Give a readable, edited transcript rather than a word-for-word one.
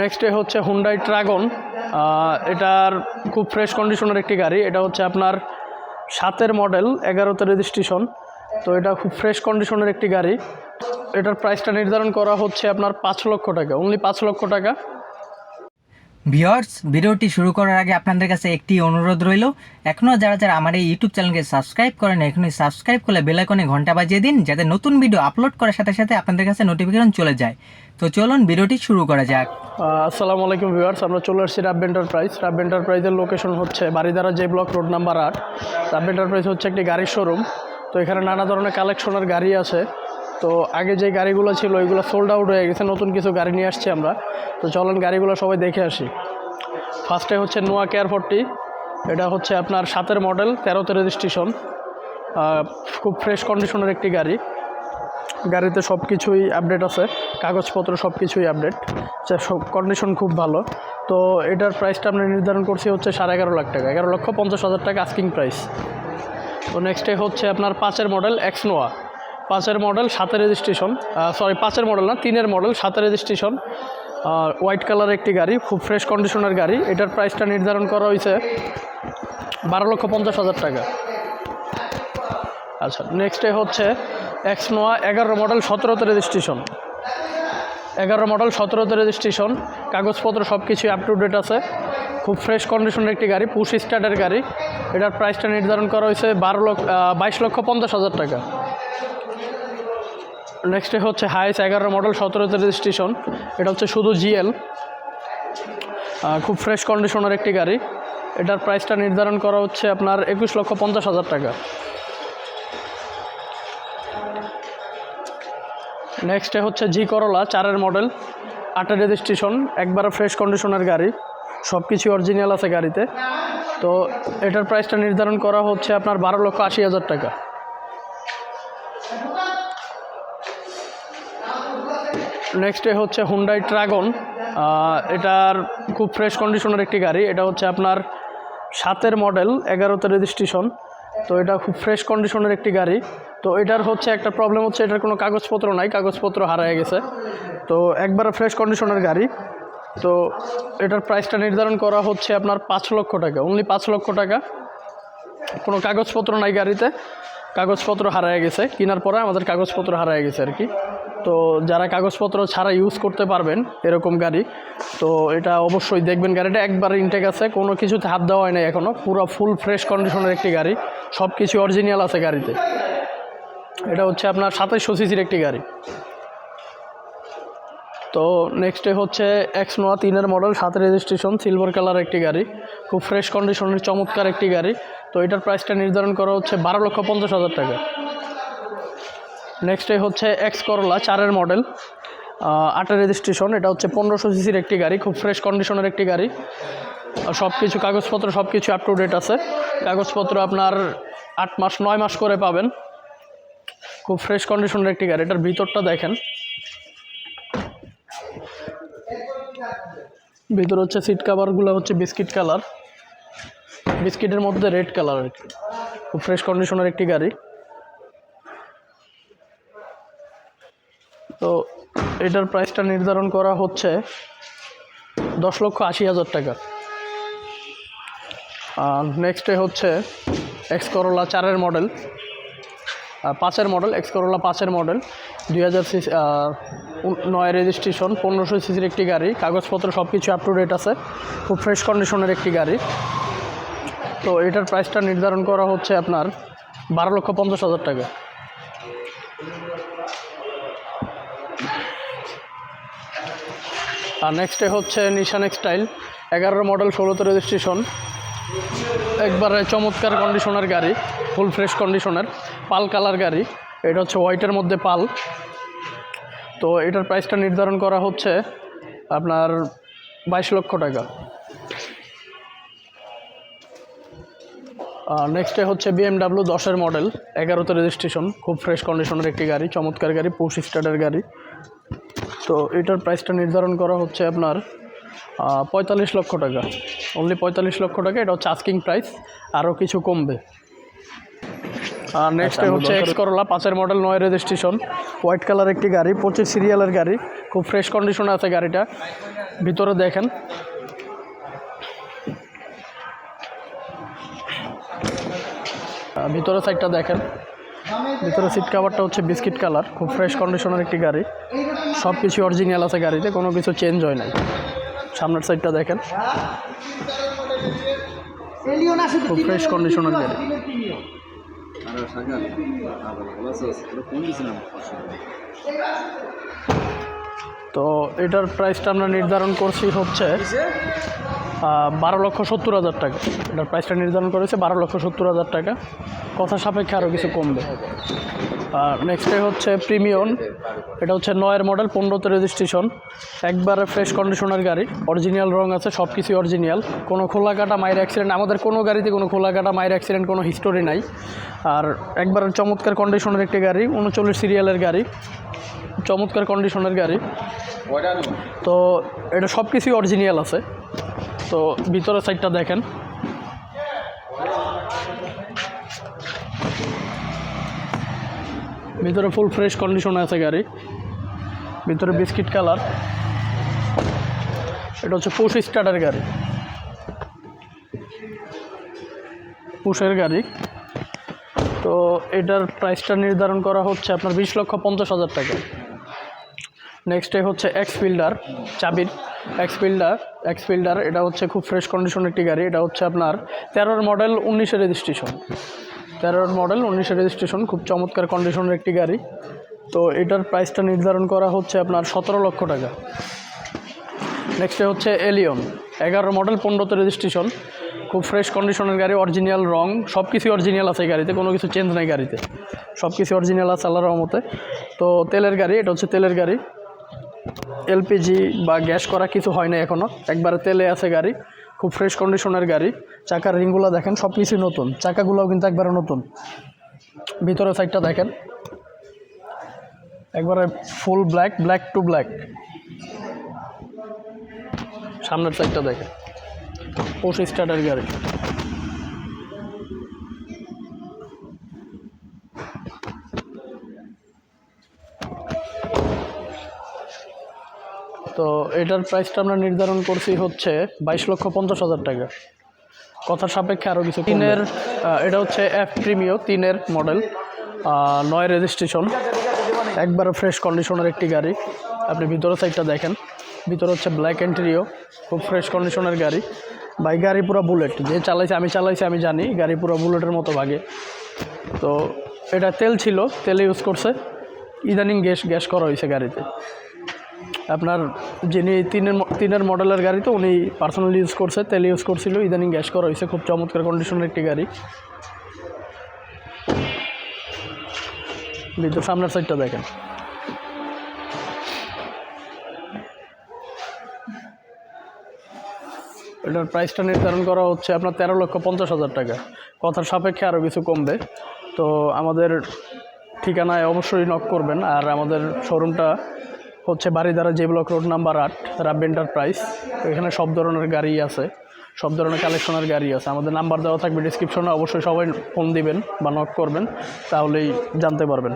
নেক্সটে হচ্ছে হুন্ডাই ট্রাগন। এটার খুব ফ্রেশ কন্ডিশনের একটি গাড়ি। এটা হচ্ছে আপনার 7-এর মডেল, 11তে রেজিস্ট্রেশন। তো এটা খুব ফ্রেশ কন্ডিশনের একটি গাড়ি। এটার প্রাইসটা নির্ধারণ করা হচ্ছে আপনার 5 লক্ষ টাকা, অনলি 5 লক্ষ টাকা। ভিউয়ার্স, ভিডিওটি শুরু করার আগে আপনাদের কাছে একটি অনুরোধ রইল, এখনও যারা আমার এই ইউটিউব চ্যানেলকে সাবস্ক্রাইব করেন এখনই সাবস্ক্রাইব করলে বেল আইকনে ঘন্টা বাজিয়ে দিন, যাতে নতুন ভিডিও আপলোড করার সাথে সাথে আপনাদের কাছে নোটিফিকেশন চলে যায়। তো চলুন ভিডিওটি শুরু করা যাক। আসসালামু আলাইকুম ভিউয়ার্স, আমরা চলে আসছি রাব্বি এন্টারপ্রাইজ। রাব্বি এন্টারপ্রাইজের লোকেশন হচ্ছে Baridhara J block, road number 8। রাব্বি এন্টারপ্রাইজ হচ্ছে একটি গাড়ির শোরুম। তো এখানে নানা ধরনের কালেকশনের গাড়ি আছে। তো আগে যে গাড়িগুলো ছিল ওইগুলো সোল্ড আউট হয়ে গেছে, নতুন কিছু গাড়ি নিয়ে আসছি আমরা। তো চলেন গাড়িগুলো সবাই দেখে আসি। ফার্স্টে হচ্ছে নোয়া কেয়ার 40। এটা হচ্ছে আপনার 7-এর মডেল, 13তে রেজিস্ট্রেশন। খুব ফ্রেশ কন্ডিশনের একটি গাড়ি। গাড়িতে সব কিছুই আপডেট আছে, কাগজপত্র সব কিছুই আপডেট, সব কন্ডিশন খুব ভালো। তো এটার প্রাইসটা আমরা নির্ধারণ করছি হচ্ছে 11.5 লাখ টাকা, 11,50,000 টাকা আস্কিং প্রাইস। তো নেক্সটে হচ্ছে আপনার 5-এর মডেল এক্স নোয়া। 5-এর মডেল, 7-এর রেজিস্ট্রেশন। 5-এর মডেল না, 3-এর মডেল, 7-এর রেজিস্ট্রেশন। হোয়াইট কালার একটি গাড়ি, খুব ফ্রেশ কন্ডিশনের গাড়ি। এটার প্রাইসটা নির্ধারণ করা হয়েছে 12,50,000 টাকা। আচ্ছা, নেক্সটে হচ্ছে এক্স নোয়া 11 মডেল, 17তে রেজিস্ট্রেশন। 11 মডেল, 17তে রেজিস্ট্রেশন। কাগজপত্র সব কিছুই আপ টু ডেট আছে। খুব ফ্রেশ কন্ডিশনের একটি গাড়ি, পুশ স্টার্টের গাড়ি। এটার প্রাইসটা নির্ধারণ করা হয়েছে 22,50,000 টাকা। নেক্সটে হচ্ছে হাইস 11 মডেল, 17তে রেজিস্ট্রেশন। এটা হচ্ছে শুধু জিএল, খুব ফ্রেশ কন্ডিশনের একটি গাড়ি। এটার প্রাইসটা নির্ধারণ করা হচ্ছে আপনার 21,50,000 টাকা। নেক্সটে হচ্ছে জি করলা 4-এর মডেল, 8-এর রেজিস্ট্রেশন। একবারে ফ্রেশ কন্ডিশনের গাড়ি, সব কিছু অরিজিনাল আছে গাড়িতে। তো এটার প্রাইসটা নির্ধারণ করা হচ্ছে আপনার 12,80,000 টাকা। নেক্সটে হচ্ছে হুন্ডাই ট্রাগন। এটার খুব ফ্রেশ কন্ডিশনের একটি গাড়ি। এটা হচ্ছে আপনার 7-এর মডেল, 11তে রেজিস্ট্রেশন। তো এটা খুব ফ্রেশ কন্ডিশনের একটি গাড়ি। তো এটার হচ্ছে একটা প্রবলেম হচ্ছে এটার কোনো কাগজপত্র নাই, কাগজপত্র হারিয়ে গেছে। তো একবারে ফ্রেশ কন্ডিশনের গাড়ি। তো এটার প্রাইসটা নির্ধারণ করা হচ্ছে আপনার 5 লক্ষ টাকা, অনলি 5 লক্ষ টাকা। কোনো কাগজপত্র নাই গাড়িতে, কাগজপত্র হারিয়ে গেছে, কেনার পরে আমাদের কাগজপত্র হারিয়ে গেছে আর কি। তো যারা কাগজপত্র ছাড়া ইউজ করতে পারবেন এরকম গাড়ি, তো এটা অবশ্যই দেখবেন। গাড়িটা একবার ইনটেক আছে, কোনো কিছুতে হাত দেওয়া হয় না এখনও, পুরো ফুল ফ্রেশ কন্ডিশনের একটি গাড়ি, সব কিছু অরিজিনাল আছে গাড়িতে। এটা হচ্ছে আপনার 2700 সিসির একটি গাড়ি। তো নেক্সটে হচ্ছে এক্স নোয়া 3-এর মডেল, 7 রেজিস্ট্রেশন, সিলভার কালার একটি গাড়ি, খুব ফ্রেশ কন্ডিশনের চমৎকার একটি গাড়ি। তো এটার প্রাইসটা নির্ধারণ করা হচ্ছে 12,50,000 টাকা। নেক্সটে হচ্ছে এক্স করলা 4-এর মডেল, 8-এর রেজিস্ট্রেশন। এটা হচ্ছে 1500 সিসির একটি গাড়ি, খুব ফ্রেশ কন্ডিশনের একটি গাড়ি। সব কিছু কাগজপত্র সব কিছু আপ টু ডেট আছে। কাগজপত্র আপনার 8 মাস 9 মাস করে পাবেন। খুব ফ্রেশ কন্ডিশনের একটি গাড়ি। এটার ভিতরটা দেখেন, ভিতরে হচ্ছে সিট কাভারগুলো হচ্ছে বিস্কিট কালার, বিস্কিটের মধ্যে রেড কালার আর কি। খুব ফ্রেশ কন্ডিশনের একটি গাড়ি। তো এটার প্রাইসটা নির্ধারণ করা হচ্ছে 10,80,000 টাকা। নেক্সটে হচ্ছে এক্স করলা 4-এর মডেল, 5-এর মডেল, এক্স করলা 5-এর মডেল, 2009 রেজিস্ট্রেশন, 1500 সিসির একটি গাড়ি। কাগজপত্র সব কিছু আপ টু ডেট আছে, খুব ফ্রেশ কন্ডিশনের একটি গাড়ি। তো এটার প্রাইসটা নির্ধারণ করা হচ্ছে আপনার 12,50,000 টাকা। আর নেক্সটে হচ্ছে নিশান এক্সটাইল 11 মডেল, 16তে রেজিস্ট্রেশন। একবারে চমৎকার কন্ডিশনের গাড়ি, ফুল ফ্রেশ কন্ডিশনের, পাল কালার গাড়ি। এটা হচ্ছে হোয়াইটের মধ্যে পাল। তো এটার প্রাইসটা নির্ধারণ করা হচ্ছে আপনার 22 লক্ষ টাকা। নেক্সটে হচ্ছে BMW 10-এর মডেল, 11তে রেজিস্ট্রেশন, খুব ফ্রেশ কন্ডিশনের একটি গাড়ি, চমৎকার গাড়ি, পুশ স্টার্টের গাড়ি। তো এটার প্রাইসটা নির্ধারণ করা হচ্ছে আপনার 45 লক্ষ টাকা, অনলি 45 লক্ষ টাকা। এটা হচ্ছে আস্কিং প্রাইস, আরও কিছু কমবে। আর নেক্সট হচ্ছে এক্স করলা 5-এর মডেল 9 রেজিস্ট্রেশন, হোয়াইট কালার একটি গাড়ি, 25 সিরিয়ালের গাড়ি, খুব ফ্রেশ কন্ডিশনে আছে গাড়িটা। ভিতরে দেখেন, ভিতরে সাইডটা দেখেন, ভিতরে সিট কাভারটা হচ্ছে বিস্কিট কালার, খুব ফ্রেশ কন্ডিশনের একটি গাড়ি, সব কিছু অরিজিনাল আছে গাড়িতে, কোনো কিছু চেঞ্জ হয় নাই। সামনের সাইডটা দেখেন, খুব ফ্রেশ কন্ডিশনের গাড়ি। তো এটার প্রাইসটা আমরা নির্ধারণ করছি হচ্ছে 12,70,000 টাকা। এটার প্রাইসটা নির্ধারণ করেছে 12,70,000 টাকা, কথা সাপেক্ষে আরও কিছু কমবে। আর নেক্সটে হচ্ছে প্রিমিয়ন, এটা হচ্ছে 9-এর মডেল 15তে রেজিস্ট্রেশন, একবারে ফ্রেশ কন্ডিশনের গাড়ি, অরিজিনাল রং আছে, সব কিছুই অরিজিনাল, কোনো খোলা কাটা মায়ের অ্যাক্সিডেন্ট, আমাদের কোনো গাড়িতে কোনো খোলা কাটা মায়ের অ্যাক্সিডেন্ট কোনো হিস্টোরি নাই। আর একবারে চমৎকার কন্ডিশনের একটি গাড়ি, 39 সিরিয়ালের গাড়ি, চমৎকার কন্ডিশনের গাড়ি। তো এটা সব কিছুই অরিজিনাল আছে। তো ভিতরের সাইডটা দেখেন, ভিতরে ফুল ফ্রেশ কন্ডিশনে আছে গাড়ি, ভিতরে বিস্কিট কালার। এটা হচ্ছে পুশ স্টার্টের গাড়ি, পুশের গাড়ি। তো এটার প্রাইসটা নির্ধারণ করা হচ্ছে আপনার 20,50,000 টাকা। নেক্সটে হচ্ছে এক্সফিল্ডার, চাবির এক্সফিল্ডার, এটা হচ্ছে খুব ফ্রেশ কন্ডিশনের একটি গাড়ি। এটা হচ্ছে আপনার 13-এর মডেল 19-এর রেজিস্ট্রেশন, 13-এর মডেল 19-এর রেজিস্ট্রেশন, খুব চমৎকার কন্ডিশনের একটি গাড়ি। তো এটার প্রাইসটা নির্ধারণ করা হচ্ছে আপনার 17 লক্ষ টাকা। নেক্সটে হচ্ছে এলিয়ন, 11-এর মডেল 15তে রেজিস্ট্রেশন, খুব ফ্রেশ কন্ডিশনের গাড়ি, অরিজিনাল রং, সব কিছু অরিজিনাল আছে এই গাড়িতে, কোনো কিছু চেঞ্জ নেই গাড়িতে, সব কিছু অরিজিনাল আছে আল্লাহর রহমতে। তো তেলের গাড়ি, এটা হচ্ছে তেলের গাড়ি, এলপিজি বা গ্যাস করা কিছু হয় না এখনও, একবারে তেলে আছে গাড়ি, খুব ফ্রেশ কন্ডিশনের গাড়ি। চাকার রিংগুলো দেখেন, সব কিছুই নতুন, চাকাগুলোও কিন্তু একবারে নতুন। ভিতরের সাইডটা দেখেন, একবারে ফুল ব্ল্যাক টু ব্ল্যাক। সামনের সাইডটা দেখেন, পুশ স্টার্টের গাড়ি। তো এটার প্রাইসটা আমরা নির্ধারণ করছি হচ্ছে 22,50,000 টাকা, কথার সাপেক্ষে আরও কিছু। 3-এর এটা হচ্ছে এফ প্রিমিও, 3-এর মডেল, 9 রেজিস্ট্রেশন, একবারে ফ্রেশ কন্ডিশনের একটি গাড়ি। আপনি ভিতরের সাইডটা দেখেন, ভিতরে হচ্ছে ব্ল্যাক ইন্টেরিয়র, খুব ফ্রেশ কন্ডিশনের গাড়ি। ভাই গাড়ি পুরো বুলেট, যে চালাইছে আমি জানি, গাড়ি পুরো বুলেটের মতো ভাগে। তো এটা তেল ছিল, তেলে ইউজ করছে, ইদানিং গ্যাস করা হয়েছে গাড়িতে। আপনার যিনি 3-এর মডেলের গাড়ি, তো উনি পার্সোনালি ইউজ করছে, তেল ইউজ করছিল, ইদানিং গ্যাস করা হয়েছে, খুব চমৎকার কন্ডিশনের একটি গাড়ি। ভিতর সামনের সাইডটা দেখেন, এটার প্রাইসটা নির্ধারণ করা হচ্ছে আপনার 13,50,000 টাকা, কথার সাপেক্ষে আরও কিছু কমবে। তো আমাদের ঠিকানায় অবশ্যই নক করবেন। আর আমাদের শোরুমটা হচ্ছে Baridhara J block road number 8, রাব্বি এন্টারপ্রাইজ। এখানে সব ধরনের গাড়ি আছে, সব ধরনের কালেকশনের গাড়ি আছে। আমাদের নাম্বার দেওয়া থাকবে ডিসক্রিপশনে, অবশ্যই সবাই ফোন দিবেন বা নক করবেন, তাহলেই জানতে পারবেন।